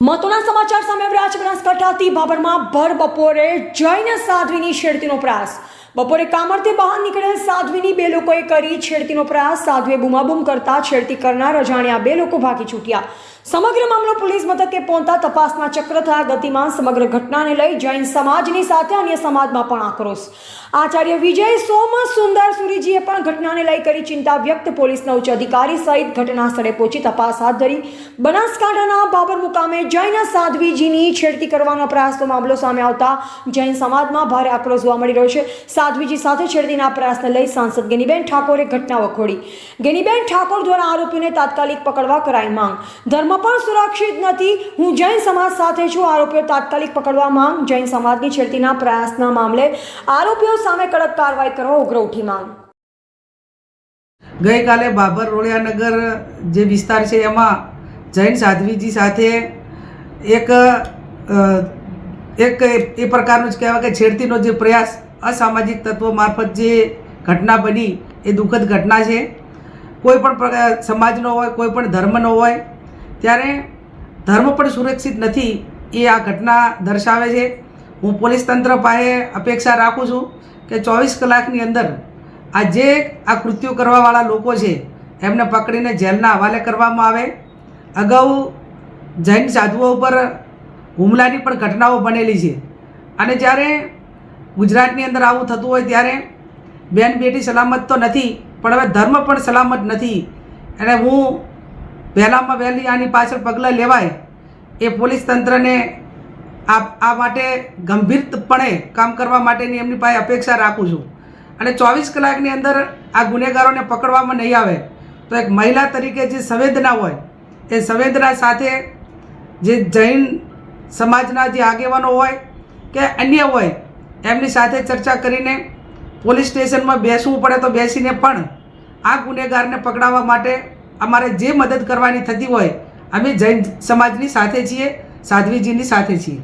મહત્વના સમાચાર સામે આવ્યા છે। બનાસકાંઠાથી ભાભરમાં ભર બપોરે જૈન સાધ્વીની છેડતીનો પ્રયાસ। બપોરે કામરથી બહાર નીકળેલ સાધ્વીની બે લોકોએ કરી છેડતીનો પ્રયાસ। સાધ્વીએ બૂમાબૂમ કરતા છેડતી કરનાર અજાણ્યા બે લોકો ભાગી છૂટ્યા। સમગ્ર મામલો પોલીસ મથકે પહોંચતા તપાસના ચક્ર થયા ગતિમાન। સમગ્ર ઘટનાને લઈ જૈન સમાજની સાથે અન્ય સમાજમાં પણ આક્રોશ। આચાર્ય વિજય સોમ સુંદર સુરીજીએ પણ ઘટનાને લઈ કરી ચિંતા વ્યક્ત। પોલીસના ઉચ્ચ અધિકારી સહિત ઘટના સ્થળે પહોંચી તપાસ હાથ ધરી। બનાસકાંઠાના બાબર મુકામે જૈન સાધ્વીજીની છેડતી કરવાનો પ્રયાસનો મામલો સામે આવતા જૈન સમાજમાં ભારે આક્રોશ જોવા મળી રહ્યો છે। સાધ્વીજી સાથે છેડતીના પ્રયાસને લઈ સાંસદ ગેનીબેન ઠાકોરે ઘટના વખોડી। ગેનીબેન ઠાકોર દ્વારા આરોપીઓને તાત્કાલિક પકડવા કરાઈ માંગ। ધર્મ પણ સુરક્ષિત નથી, હું જૈન સમાજ સાથે છું, આરોપીઓ તાત્કાલિક પકડવા માંગ। જૈન સમાજની છેડતીના પ્રયાસના મામલે આરોપીઓ સામે કડક કાર્યવાહી કરવા ઉગ્ર ઉઠી માંગ। ગઈકાલે બાબર રોળિયાનગર જે વિસ્તાર છે એમાં જૈન સાધ્વીજી સાથે એક એ પ્રકારનું જ કહેવાય કે છેડતીનો જે પ્રયાસ અસામાજિક તત્વો મારફત જે ઘટના બની એ દુઃખદ ઘટના છે। કોઈ પણ સમાજનો હોય, કોઈ પણ ધર્મનો હોય, ત્યારે ધર્મ પણ સુરક્ષિત નથી એ આ ઘટના દર્શાવે છે। હું પોલીસ તંત્ર પાસે અપેક્ષા રાખું છું કે 24 કલાકની અંદર આ જે આ કૃત્યો કરવાવાળા લોકો છે એમને પકડીને જેલના હવાલે કરવામાં આવે। અગાઉ જૈન સાધુઓ ઉપર હુમલાની પણ ઘટનાઓ બનેલી છે અને જ્યારે ગુજરાતની અંદર આવું થતું હોય ત્યારે બેન બેટી સલામત તો નથી, પણ હવે ધર્મ પણ સલામત નથી। અને હું વહેલામાં વહેલી આની પાછળ પગલાં લેવાય એ પોલીસ તંત્રને આ માટે ગંભીરપણે કામ કરવા માટેની એમની પાસે અપેક્ષા રાખું છું। અને 24 કલાકની અંદર આ ગુનેગારોને પકડવામાં નહીં આવે તો એક મહિલા તરીકે જે સંવેદના હોય એ સંવેદના સાથે જે જૈન સમાજના જે આગેવાનો હોય કે અન્ય હોય એમની સાથે ચર્ચા કરીને પોલીસ સ્ટેશનમાં બેસવું પડે તો બેસીને પણ આ ગુનેગારને પકડાવવા માટે અમારે જે મદદ કરવાની થતી હોય અમે જૈન સમાજની સાથે છીએ, સાધ્વીજીની સાથે છીએ।